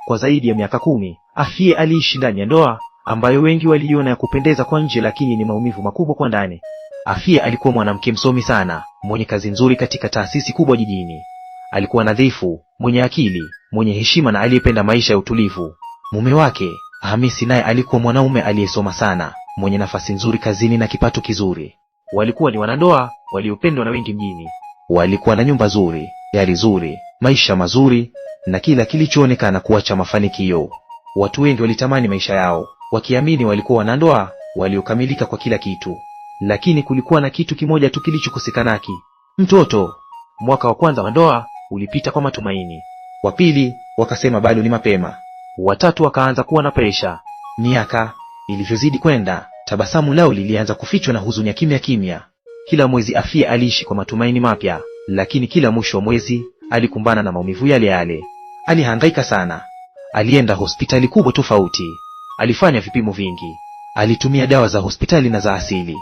Kwa zaidi ya miaka 10, Afie aliishi ndani ya ndoa ambayo wengi waliiona ya kupendeza kwa nje, lakini ni maumivu makubwa kwa ndani. Afie alikuwa mwanamke msomi sana, mwenye kazi nzuri katika taasisi kubwa jijini. Alikuwa nadhifu, mwenye akili, mwenye heshima na aliyependa maisha ya utulivu. Mume wake, Hamisi, naye alikuwa mwanaume aliyesoma sana, mwenye nafasi nzuri kazini na kipato kizuri. Walikuwa ni wanandoa waliopendwa na wengi mjini. Walikuwa na nyumba nzuri, gari zuri, maisha mazuri na kila kilichoonekana kuwa cha mafanikio. Watu wengi walitamani maisha yao, wakiamini walikuwa wanandoa waliokamilika kwa kila kitu. Lakini kulikuwa na kitu kimoja tu kilichokosekanaki: mtoto. Mwaka wa kwanza wa ndoa ulipita kwa matumaini. Wa pili wakasema bado ni mapema. Watatu wakaanza kuwa na presha. Miaka ilivyozidi kwenda, tabasamu lao lilianza kufichwa na huzuni ya kimya kimya. Kila mwezi Afie aliishi kwa matumaini mapya, lakini kila mwisho wa mwezi alikumbana na maumivu yale yale. Alihangaika sana. Alienda hospitali kubwa tofauti. Alifanya vipimo vingi. Alitumia dawa za hospitali na za asili.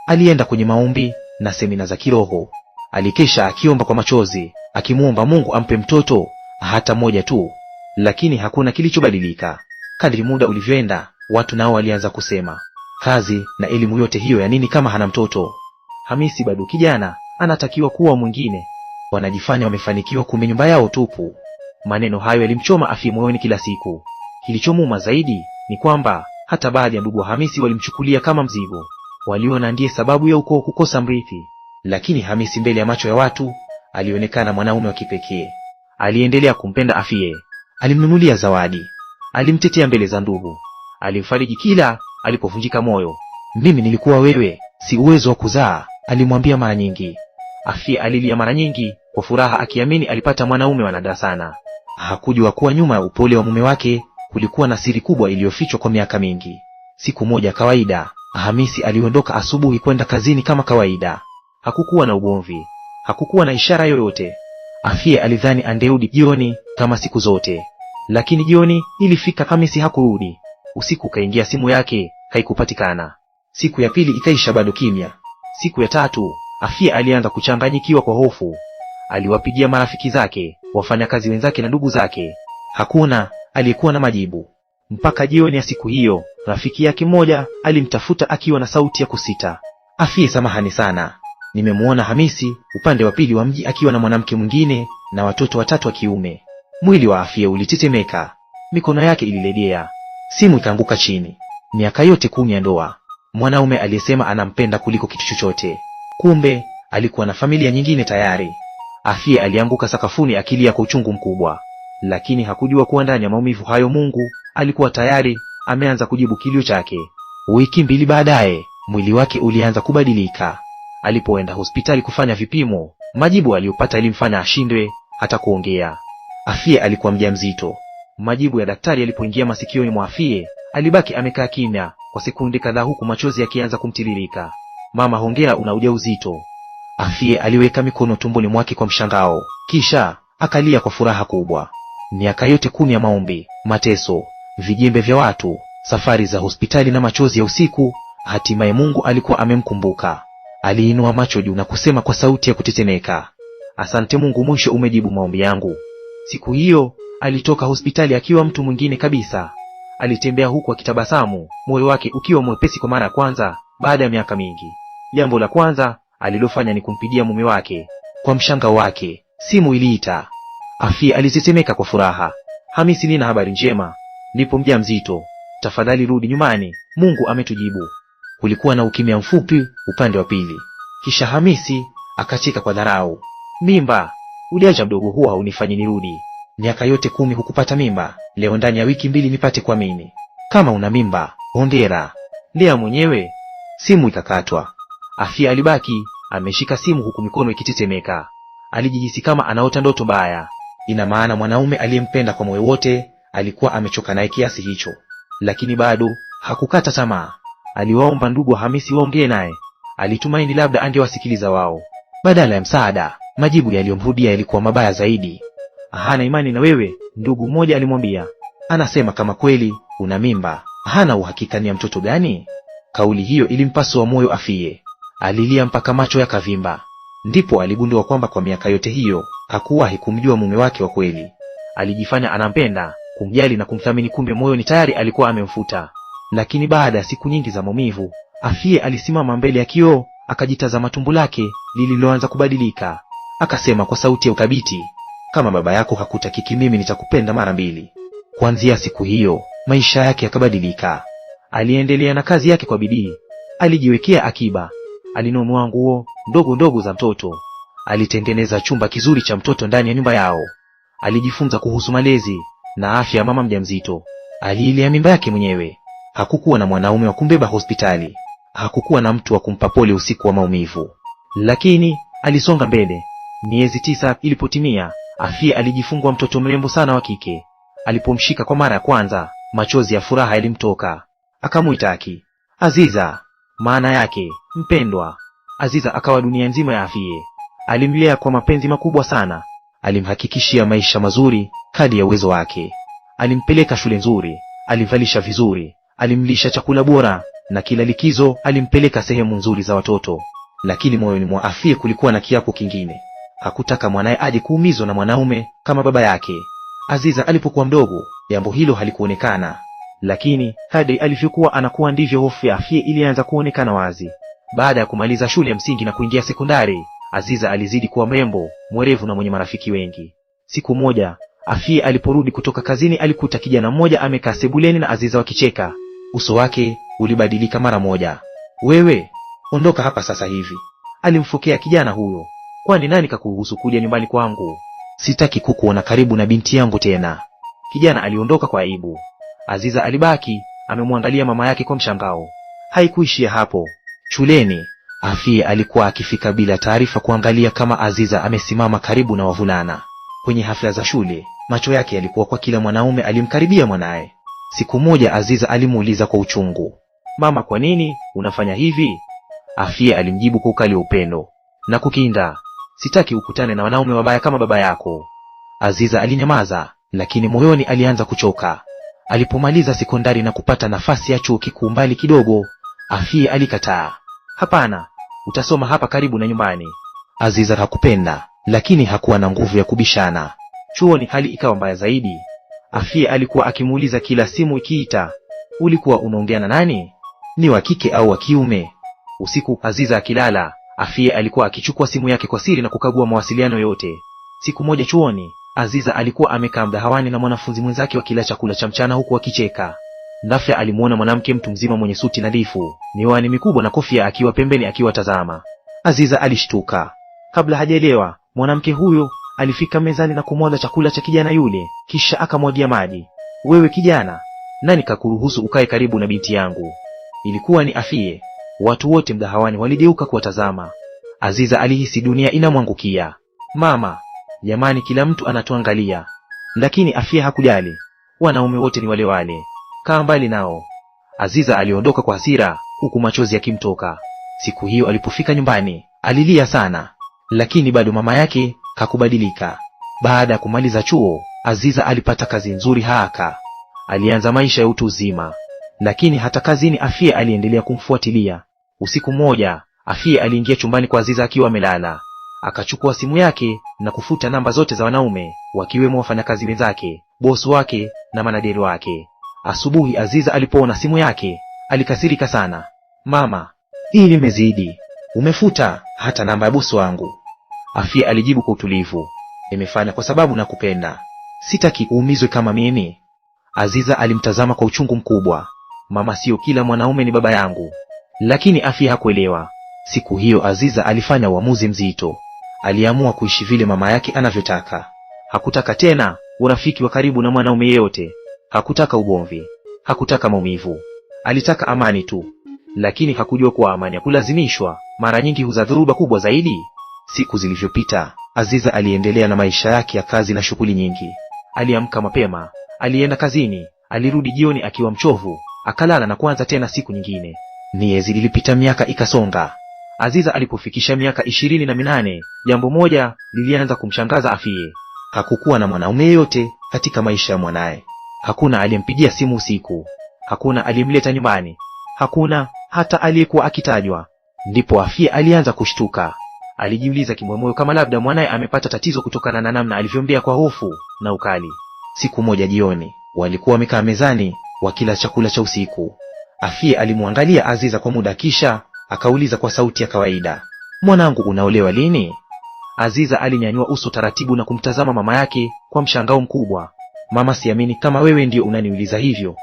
Alienda kwenye maombi na semina za kiroho. Alikesha akiomba kwa machozi, akimuomba Mungu ampe mtoto hata mmoja tu, lakini hakuna kilichobadilika. Kadri muda ulivyoenda, watu nao walianza kusema, kazi na elimu yote hiyo ya nini kama hana mtoto? Hamisi bado kijana, anatakiwa kuwa mwingine. Wanajifanya wamefanikiwa, kumbe nyumba yao tupu. Maneno hayo yalimchoma Afie moyoni kila siku. Kilichomuuma zaidi ni kwamba hata baadhi ya ndugu wa Hamisi walimchukulia kama mzigo. Waliona ndiye sababu ya ukoo kukosa mrithi. Lakini Hamisi mbele ya macho ya watu alionekana mwanaume wa kipekee. Aliendelea kumpenda Afie. Alimnunulia zawadi. Alimtetea mbele za ndugu. Alimfariji kila alipovunjika moyo. Mimi nilikuwa wewe, si uwezo wa kuzaa, alimwambia mara nyingi. Afie alilia mara nyingi kwa furaha, akiamini alipata mwanaume wa nadra sana. Hakujua kuwa nyuma ya upole wa mume wake kulikuwa na siri kubwa iliyofichwa kwa miaka mingi. Siku moja kawaida, Hamisi aliondoka asubuhi kwenda kazini kama kawaida. Hakukuwa na ugomvi, hakukuwa na ishara yoyote. Afie alidhani angerudi jioni kama siku zote. Lakini jioni ilifika, Hamisi hakurudi. Usiku kaingia, simu yake haikupatikana. Siku ya pili ikaisha, bado kimya. Siku ya tatu, Afie alianza kuchanganyikiwa kwa hofu. Aliwapigia marafiki zake, wafanyakazi wenzake na ndugu zake. Hakuna aliyekuwa na majibu. Mpaka jioni ya siku hiyo, rafiki yake mmoja alimtafuta akiwa na sauti ya kusita. Afie, samahani sana, nimemuona Hamisi upande wa pili wa mji akiwa na mwanamke mwingine na watoto 3 wa kiume. Mwili wa Afie ulitetemeka, mikono yake ililegea, simu ikaanguka chini. Miaka yote 10 ya ndoa, mwanaume aliyesema anampenda kuliko kitu chochote, kumbe alikuwa na familia nyingine tayari. Afie alianguka sakafuni akilia kwa uchungu mkubwa, lakini hakujua kuwa ndani ya maumivu hayo Mungu alikuwa tayari ameanza kujibu kilio chake. Wiki 2 baadaye, mwili wake ulianza kubadilika. Alipoenda hospitali kufanya vipimo, majibu aliyopata ilimfanya ashindwe hata kuongea. Afie alikuwa mjamzito. Majibu ya daktari yalipoingia masikioni mwa Afie, alibaki amekaa kimya kwa sekunde kadhaa, huku machozi yakianza kumtiririka. Mama, hongera, una ujauzito. Afie aliweka mikono tumboni mwake kwa mshangao, kisha akalia kwa furaha kubwa. Miaka yote 10 ya maombi, mateso, vijembe vya watu, safari za hospitali na machozi ya usiku, hatimaye Mungu alikuwa amemkumbuka. Aliinua macho juu na kusema kwa sauti ya kutetemeka, asante Mungu, mwisho umejibu maombi yangu. Siku hiyo alitoka hospitali akiwa mtu mwingine kabisa. Alitembea huku akitabasamu, moyo wake ukiwa mwepesi kwa mara ya kwanza baada ya miaka mingi. Jambo la kwanza alilofanya ni kumpigia mume wake. Kwa mshangao wake, simu iliita. Afie alitetemeka kwa furaha. Hamisi, nina habari njema, nipo mjamzito. Tafadhali rudi nyumbani, Mungu ametujibu. Kulikuwa na ukimya mfupi upande wa pili. Kisha Hamisi akacheka kwa dharau. Mimba? Uliacha mdogo huo haunifanyi nirudi. Miaka yote 10 hukupata mimba, leo ndani ya wiki 2 nipate kuamini. Kama una mimba, hongera, lea mwenyewe. Simu ikakatwa. Afie alibaki ameshika simu huku mikono ikitetemeka. Alijihisi kama anaota ndoto mbaya. Ina maana mwanaume aliyempenda kwa moyo wote alikuwa amechoka naye kiasi hicho. Lakini bado hakukata tamaa. Aliwaomba ndugu wa Hamisi waongee naye. Alitumaini labda angewasikiliza wao. Badala ya msaada, majibu yaliyomrudia yalikuwa mabaya zaidi. Hana imani na wewe, ndugu mmoja alimwambia. Anasema kama kweli una mimba, hana uhakika ni ya mtoto gani? Kauli hiyo ilimpasua moyo Afie. Alilia mpaka macho yakavimba. Ndipo aligundua kwamba kwa miaka yote hiyo hakuwahi kumjua mume wake wa kweli. Alijifanya anampenda, kumjali na kumthamini, kumbe moyoni tayari alikuwa amemfuta. Lakini baada ya siku nyingi za maumivu, Afie alisimama mbele ya kioo, akajitazama tumbo lake lililoanza kubadilika. Akasema kwa sauti ya ukabiti, kama baba yako hakutakiki, mimi nitakupenda mara mbili. Kuanzia siku hiyo maisha yake yakabadilika. Aliendelea na kazi yake kwa bidii. Alijiwekea akiba, alinunua nguo ndogo ndogo za mtoto, alitengeneza chumba kizuri cha mtoto ndani ya nyumba yao. Alijifunza kuhusu malezi na afya ya mama mjamzito. Aliilea mimba yake mwenyewe. Hakukuwa na mwanaume wa kumbeba hospitali. Hakukuwa na mtu wa kumpa pole usiku wa maumivu. Lakini alisonga mbele. Miezi 9 ilipotimia, Afie alijifungua mtoto mrembo sana wa kike. Alipomshika kwa mara ya kwanza, machozi ya furaha yalimtoka. Akamuita Aki, Aziza, maana yake mpendwa. Aziza akawa dunia nzima ya Afie. Alimlea kwa mapenzi makubwa sana. Alimhakikishia maisha mazuri kadri ya uwezo wake. Alimpeleka shule nzuri, alimvalisha vizuri, alimlisha chakula bora, na kila likizo alimpeleka sehemu nzuri za watoto. Lakini moyoni mwa Afie kulikuwa na kiapo kingine. Hakutaka mwanaye aje kuumizwa na mwanaume kama baba yake. Aziza alipokuwa mdogo, jambo hilo halikuonekana. Lakini kadri alivyokuwa anakuwa ndivyo hofu ya Afie ilianza kuonekana wazi. Baada ya kumaliza shule ya msingi na kuingia sekondari, Aziza alizidi kuwa mrembo, mwerevu na mwenye marafiki wengi. Siku moja, Afie aliporudi kutoka kazini, alikuta kijana mmoja amekaa sebuleni na Aziza wakicheka. Uso wake ulibadilika mara moja. Wewe, ondoka hapa sasa hivi, alimfokea kijana huyo. Kwani nani kakuruhusu kuja nyumbani kwangu? Sitaki kukuona karibu na binti yangu tena. Kijana aliondoka kwa aibu. Aziza alibaki amemwangalia mama yake kwa mshangao. Haikuishia hapo. Shuleni, Afie alikuwa akifika bila taarifa kuangalia kama Aziza amesimama karibu na wavulana. Kwenye hafla za shule, macho yake yalikuwa kwa kila mwanaume alimkaribia mwanaye. Siku moja Aziza alimuuliza kwa uchungu, mama, kwa nini unafanya hivi? Afie alimjibu kwa ukali wa upendo, na kukinda, sitaki ukutane na wanaume wabaya kama baba yako. Aziza alinyamaza, lakini moyoni alianza kuchoka. Alipomaliza sekondari na kupata nafasi ya chuo kikuu mbali kidogo, Afie alikataa. Hapana, utasoma hapa karibu na nyumbani. Aziza hakupenda, lakini hakuwa na nguvu ya kubishana. Chuoni hali ikawa mbaya zaidi. Afie alikuwa akimuuliza kila simu ikiita, ulikuwa unaongea na nani? Ni wa kike au wa kiume? Usiku Aziza akilala, Afie alikuwa akichukua simu yake kwa siri na kukagua mawasiliano yote. Siku moja chuoni, Aziza alikuwa amekaa mdahawani na mwanafunzi mwenzake wakila chakula cha mchana huku wakicheka. Ghafla alimuona mwanamke mtu mzima mwenye suti nadhifu, miwani mikubwa na kofia akiwa pembeni akiwatazama. Aziza alishtuka. Kabla hajaelewa, mwanamke huyo alifika mezani na kumwaga chakula cha kijana yule, kisha akamwagia maji. Wewe kijana, nani kakuruhusu ukae karibu na binti yangu? Ilikuwa ni Afie. Watu wote mdahawani waligeuka kuwatazama. Aziza alihisi dunia inamwangukia. Mama, jamani, kila mtu anatuangalia. Lakini Afie hakujali. Wanaume wote ni wale wale. Kaa mbali nao. Aziza aliondoka kwa hasira, huku machozi yakimtoka. Siku hiyo alipofika nyumbani, alilia sana. Lakini bado mama yake hakubadilika. Baada ya kumaliza chuo, Aziza alipata kazi nzuri haraka. Alianza maisha ya utu uzima. Lakini hata kazini Afie aliendelea kumfuatilia. Usiku mmoja, Afie aliingia chumbani kwa Aziza akiwa amelala. Akachukua simu yake na kufuta namba zote za wanaume, wakiwemo wafanyakazi wenzake, bosi wake na manaderi wake. Asubuhi Aziza alipoona simu yake, alikasirika sana. Mama, hii limezidi. Umefuta hata namba ya bosi wangu. Afie alijibu kwa utulivu, nimefanya kwa sababu nakupenda. Sitaki uumizwe kama mimi. Aziza alimtazama kwa uchungu mkubwa. Mama, sio kila mwanaume ni baba yangu. Lakini Afie hakuelewa. Siku hiyo Aziza alifanya uamuzi mzito. Aliamua kuishi vile mama yake anavyotaka. Hakutaka tena urafiki wa karibu na mwanaume yeyote. Hakutaka ugomvi. Hakutaka maumivu. Alitaka amani tu. Lakini hakujua kuwa amani ya kulazimishwa mara nyingi huzaa dhoruba kubwa zaidi. Siku zilivyopita, Aziza aliendelea na maisha yake ya kazi na shughuli nyingi. Aliamka mapema, alienda kazini, alirudi jioni akiwa mchovu, akalala na kuanza tena siku nyingine. Miezi ilipita, miaka ikasonga. Aziza alipofikisha miaka 28, jambo moja lilianza kumshangaza Afie. Hakukuwa na mwanaume yeyote katika maisha ya mwanaye. Hakuna aliyempigia simu usiku. Hakuna aliyemleta nyumbani. Hakuna hata aliyekuwa akitajwa. Ndipo Afie alianza kushtuka. Alijiuliza kimoyomoyo kama labda mwanaye amepata tatizo kutokana na namna alivyomlea kwa hofu na ukali. Siku moja jioni, Walikuwa wamekaa mezani wakila chakula cha usiku. Afie alimwangalia Aziza kwa muda, kisha akauliza kwa sauti ya kawaida, "Mwanangu, unaolewa lini?" Aziza alinyanyua uso taratibu na kumtazama mama yake kwa mshangao mkubwa. "Mama, siamini kama wewe ndio unaniuliza hivyo."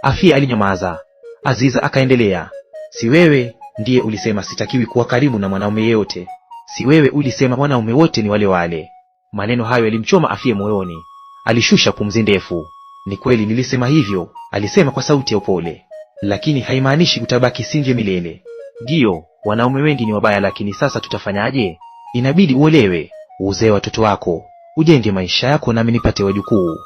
Afie alinyamaza. Aziza akaendelea, "Si wewe ndiye ulisema sitakiwi kuwa karibu na mwanaume yeyote? Si wewe ulisema wanaume wote ni wale wale?" Maneno hayo yalimchoma Afie moyoni. Alishusha pumzi ndefu. "Ni kweli nilisema hivyo," alisema kwa sauti ya upole, "lakini haimaanishi utabaki sinje milele. Ndio, wanaume wengi ni wabaya, lakini sasa tutafanyaje? Inabidi uolewe, uzee watoto wako, ujenge maisha yako, nami nipate wajukuu."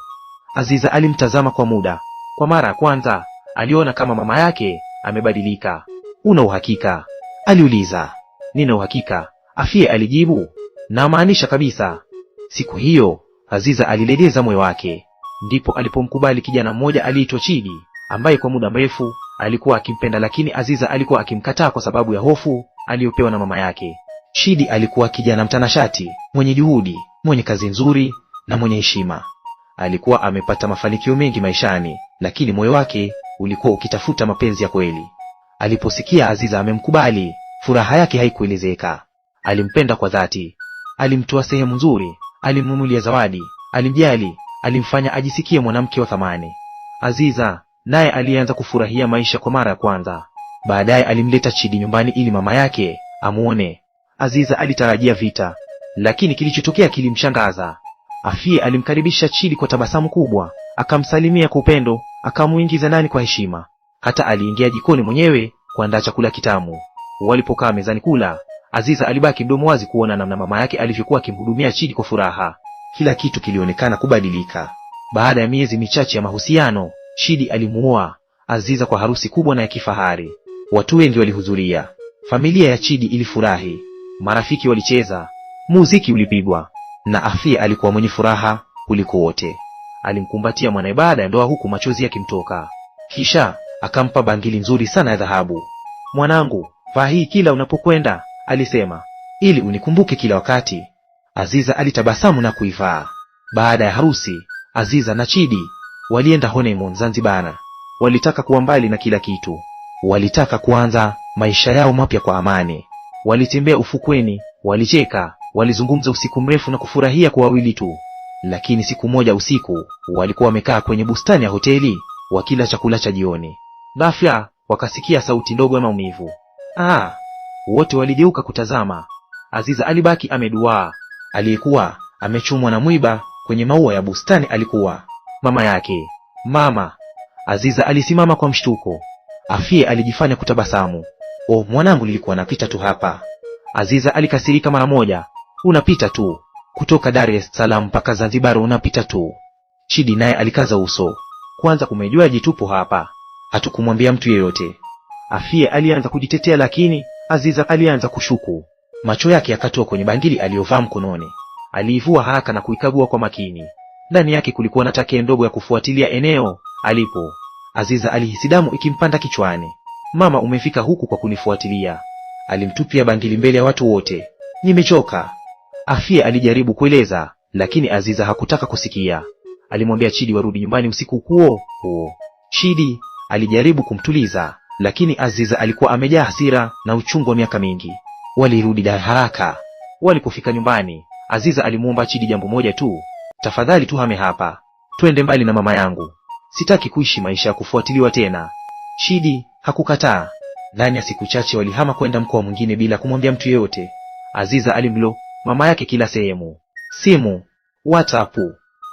Aziza alimtazama kwa muda. Kwa mara ya kwanza aliona kama mama yake amebadilika. "Una uhakika?" aliuliza. "Nina uhakika," Afie alijibu. "Na maanisha kabisa." Siku hiyo Aziza alilegeza moyo wake. Ndipo alipomkubali kijana mmoja aliitwa Chidi, ambaye kwa muda mrefu alikuwa akimpenda, lakini Aziza alikuwa akimkataa kwa sababu ya hofu aliyopewa na mama yake. Chidi alikuwa kijana mtanashati, mwenye juhudi, mwenye kazi nzuri na mwenye heshima. Alikuwa amepata mafanikio mengi maishani, lakini moyo wake ulikuwa ukitafuta mapenzi ya kweli. Aliposikia Aziza amemkubali, furaha yake haikuelezeka. Alimpenda kwa dhati. Alimtoa sehemu nzuri, alimnunulia zawadi, alimjali, alimfanya ajisikie mwanamke wa thamani. Aziza naye alianza kufurahia maisha kwa mara ya kwanza. Baadaye alimleta Chidi nyumbani ili mama yake amuone. Aziza alitarajia vita, lakini kilichotokea kilimshangaza. Afie alimkaribisha Chidi kwa tabasamu kubwa, akamsalimia kwa upendo, akamuingiza ndani kwa heshima. Hata aliingia jikoni mwenyewe kuandaa chakula kitamu. Walipokaa mezani kula, Aziza alibaki mdomo wazi kuona namna mama yake alivyokuwa akimhudumia Chidi kwa furaha. Kila kitu kilionekana kubadilika. Baada ya miezi michache ya mahusiano, Chidi alimuoa Aziza kwa harusi kubwa na ya kifahari. Watu wengi walihudhuria. Familia ya Chidi ilifurahi. Marafiki walicheza, muziki ulipigwa, na Afie alikuwa mwenye furaha kuliko wote. Alimkumbatia mwanae baada ya ndoa, huku machozi yakimtoka. Kisha akampa bangili nzuri sana ya dhahabu. "Mwanangu, vaa hii kila unapokwenda," alisema, "ili unikumbuke kila wakati." Aziza alitabasamu na kuivaa. Baada ya harusi, Aziza na Chidi walienda honeymoon Zanzibar. Walitaka kuwa mbali na kila kitu. Walitaka kuanza maisha yao mapya kwa amani. Walitembea ufukweni, walicheka, walizungumza usiku mrefu na kufurahia kwa wawili tu. Lakini siku moja usiku, walikuwa wamekaa kwenye bustani ya hoteli wakila chakula cha jioni. Ghafla wakasikia sauti ndogo ya maumivu. Wote waligeuka kutazama. Aziza alibaki ameduaa. Aliyekuwa amechumwa na mwiba kwenye maua ya bustani alikuwa mama yake. "Mama!" Aziza alisimama kwa mshtuko. Afie alijifanya kutabasamu. "Oh, mwanangu, nilikuwa napita tu hapa." Aziza alikasirika mara moja. "Unapita tu? Kutoka Dar es Salaam mpaka Zanzibar unapita tu?" Chidi naye alikaza uso. "Kwanza kumejuaje tupo hapa? Hatukumwambia mtu yeyote." Afie alianza kujitetea, lakini Aziza alianza kushuku. Macho yake yakatua kwenye bangili aliyovaa mkononi. Aliivua haraka na kuikagua kwa makini. Ndani yake kulikuwa na take ndogo ya kufuatilia eneo alipo. Aziza alihisi damu ikimpanda kichwani. "Mama, umefika huku kwa kunifuatilia?" Alimtupia bangili mbele ya watu wote. "Nimechoka." Afie alijaribu kueleza, lakini Aziza hakutaka kusikia. Alimwambia Chidi warudi nyumbani usiku huo huo. Chidi alijaribu kumtuliza, lakini Aziza alikuwa amejaa hasira na uchungu wa miaka mingi. Walirudi Dar haraka. Walipofika nyumbani, Aziza alimuomba Chidi jambo moja tu. "Tafadhali tuhame hapa, twende mbali na mama yangu. Sitaki kuishi maisha ya kufuatiliwa tena." Chidi hakukataa. Ndani ya siku chache walihama kwenda mkoa mwingine bila kumwambia mtu yeyote. Aziza alimlo mama yake kila sehemu: simu, WhatsApp,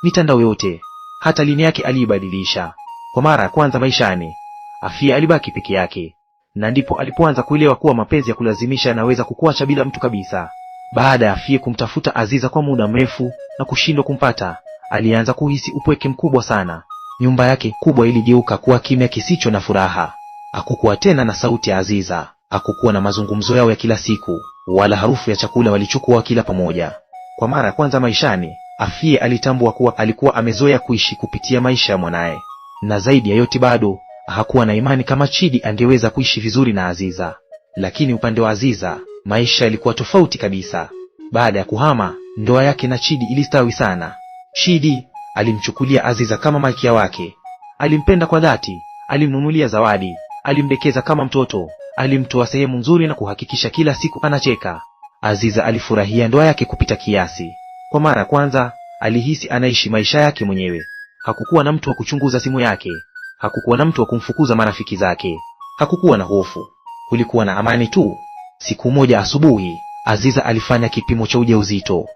mitandao yote. Hata lini yake aliibadilisha. Kwa mara ya kwanza maishani, Afie alibaki peke yake, na ndipo alipoanza kuelewa kuwa mapenzi ya kulazimisha yanaweza kukuacha bila mtu kabisa. Baada ya Afie kumtafuta Aziza kwa muda mrefu na kushindwa kumpata, alianza kuhisi upweke mkubwa sana. Nyumba yake kubwa iligeuka kuwa kimya kisicho na furaha. Hakukuwa tena na sauti ya Aziza, hakukuwa na mazungumzo yao ya kila siku, wala harufu ya chakula walichokuwa kila pamoja. Kwa mara ya kwanza maishani, Afie alitambua kuwa alikuwa amezoea kuishi kupitia maisha ya mwanaye. Na zaidi ya yote, bado hakuwa na imani kama Chidi angeweza kuishi vizuri na Aziza. Lakini upande wa Aziza, maisha yalikuwa tofauti kabisa. Baada ya kuhama, ndoa yake na Chidi ilistawi sana. Chidi alimchukulia Aziza kama malkia wake. Alimpenda kwa dhati, alimnunulia zawadi, alimdekeza kama mtoto, alimtoa sehemu nzuri na kuhakikisha kila siku anacheka. Aziza alifurahia ndoa yake kupita kiasi. Kwa mara ya kwanza alihisi anaishi maisha yake mwenyewe. Hakukuwa na mtu wa kuchunguza simu yake, hakukuwa na mtu wa kumfukuza marafiki zake, hakukuwa na hofu. Kulikuwa na amani tu. Siku moja asubuhi, Aziza alifanya kipimo cha ujauzito.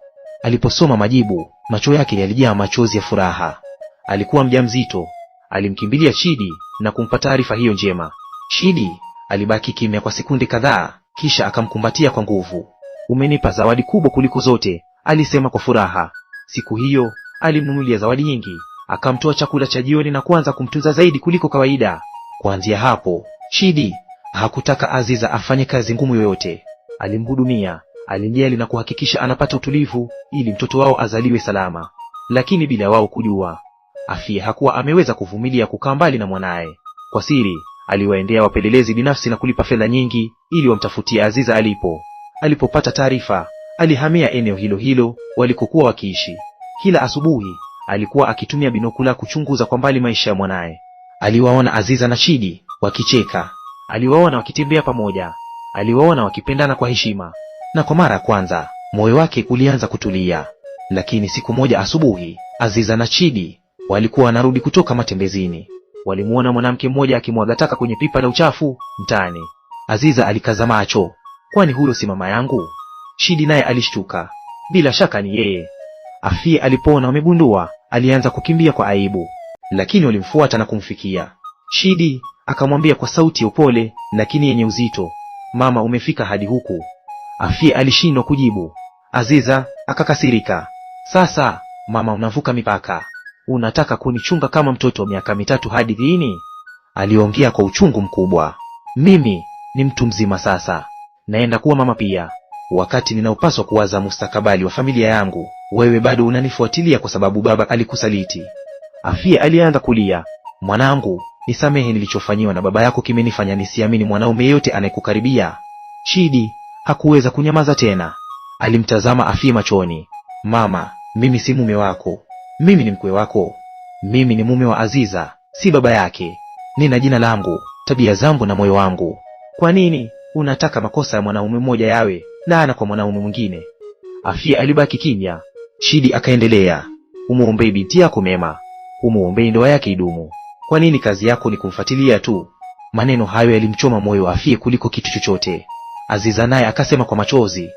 Aliposoma majibu, macho yake yalijaa machozi ya furaha. Alikuwa mjamzito. Alimkimbilia Chidi na kumpa taarifa hiyo njema. Chidi alibaki kimya kwa sekunde kadhaa, kisha akamkumbatia kwa nguvu. Umenipa zawadi kubwa kuliko zote, alisema kwa furaha. Siku hiyo alimnunulia zawadi nyingi, akamtoa chakula cha jioni na kuanza kumtunza zaidi kuliko kawaida. Kuanzia hapo, Chidi hakutaka Aziza afanye kazi ngumu yoyote. Alimhudumia, alimjali na kuhakikisha anapata utulivu ili mtoto wao azaliwe salama. Lakini bila wao kujua, Afia hakuwa ameweza kuvumilia kukaa mbali na mwanaye. Kwa siri aliwaendea wapelelezi binafsi na kulipa fedha nyingi ili wamtafutie Aziza alipo. Alipopata taarifa, alihamia eneo hilo hilo walikokuwa wakiishi. Kila asubuhi alikuwa akitumia binokula kuchunguza kwa mbali maisha ya mwanaye. Aliwaona Aziza na Chidi wakicheka, aliwaona wakitembea pamoja, aliwaona wakipendana kwa heshima, na kwa mara ya kwanza moyo wake ulianza kutulia. Lakini siku moja asubuhi, Aziza na Chidi walikuwa wanarudi kutoka matembezini. Walimuona mwanamke mmoja akimwaga taka kwenye pipa la uchafu mtaani. Aziza alikaza macho, kwani huyo si mama yangu? Chidi naye alishtuka, bila shaka ni yeye. Afia alipoona wamegundua, alianza kukimbia kwa aibu, lakini walimfuata na kumfikia. Chidi akamwambia kwa sauti ya upole lakini yenye uzito, mama, umefika hadi huku? Afia alishindwa kujibu. Aziza akakasirika, sasa mama, unavuka mipaka. Unataka kunichunga kama mtoto wa miaka 3 hadi lini? Aliongea kwa uchungu mkubwa. Mimi ni mtu mzima sasa, naenda kuwa mama pia. Wakati ninaopaswa kuwaza mustakabali wa familia yangu, wewe bado unanifuatilia kwa sababu baba alikusaliti. Afia alianza kulia. Mwanangu, nisamehe, nilichofanyiwa na baba yako kimenifanya nisiamini mwanaume yeyote anayekukaribia. Chidi hakuweza kunyamaza tena. Alimtazama Afia machoni. Mama, mimi si mume wako. Mimi ni mkwe wako. Mimi ni mume wa Aziza, si baba yake. Nina jina langu, tabia zangu na moyo wangu. Kwa nini unataka makosa ya mwanaume mmoja yawe laana kwa mwanaume mwingine? Afia alibaki kimya. Chidi akaendelea. Umuombee binti yako mema, umuombee ndoa yake idumu. Kwa nini kazi yako ni kumfuatilia tu? Maneno hayo yalimchoma moyo wa Afia kuliko kitu chochote. Aziza naye akasema kwa machozi,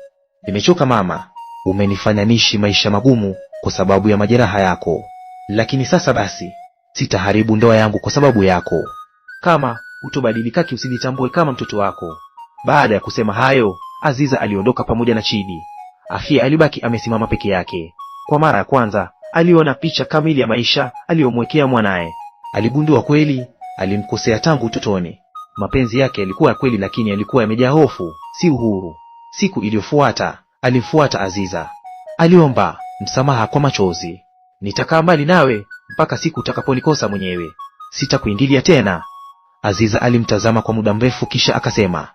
nimechoka mama, umenifanya niishi maisha magumu kwa sababu ya majeraha yako. Lakini sasa basi, sitaharibu ndoa yangu kwa sababu yako. Kama utobadilika usijitambue kama mtoto wako. Baada ya kusema hayo, Aziza aliondoka pamoja na Chidi. Afia alibaki amesimama peke yake. Kwa mara ya kwanza aliona picha kamili ya maisha aliyomwekea mwanaye. Aligundua kweli alimkosea tangu utotoni. Mapenzi yake yalikuwa ya kweli, lakini yalikuwa yamejaa hofu, si uhuru. Siku iliyofuata alimfuata Aziza. Aliomba msamaha kwa machozi. Nitakaa mbali nawe mpaka siku utakaponikosa mwenyewe, sitakuingilia tena. Aziza alimtazama kwa muda mrefu, kisha akasema,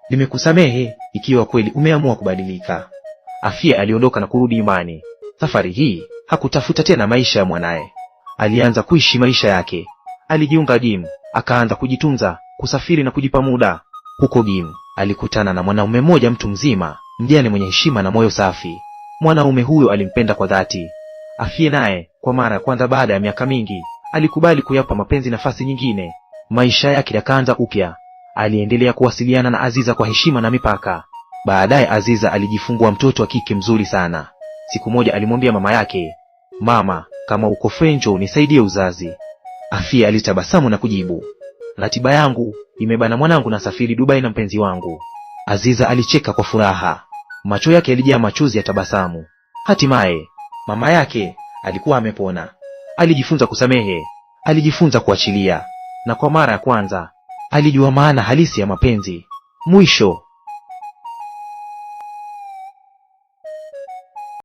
nimekusamehe ikiwa kweli umeamua kubadilika. Afia aliondoka na kurudi nyumbani. Safari hii hakutafuta tena maisha ya mwanaye. Alianza kuishi maisha yake. Alijiunga gym, akaanza kujitunza, kusafiri na kujipa muda. Huko gym alikutana na mwanaume mmoja, mtu mzima, mjane mwenye heshima na moyo safi. Mwanaume huyo alimpenda kwa dhati. Afia naye kwa mara ya kwanza baada ya miaka mingi alikubali kuyapa mapenzi nafasi nyingine. Maisha yake yakaanza upya. Aliendelea kuwasiliana na Aziza kwa heshima na mipaka. Baadaye Aziza alijifungua mtoto wa kike mzuri sana. Siku moja alimwambia mama yake, mama, kama uko Frenjo unisaidie uzazi. Afia alitabasamu na kujibu, ratiba yangu imebana mwanangu, na safiri Dubai na mpenzi wangu. Aziza alicheka kwa furaha. Macho yake yalijaa machozi ya tabasamu. Hatimaye mama yake alikuwa amepona. Alijifunza kusamehe, alijifunza kuachilia, na kwa mara ya kwanza alijua maana halisi ya mapenzi. Mwisho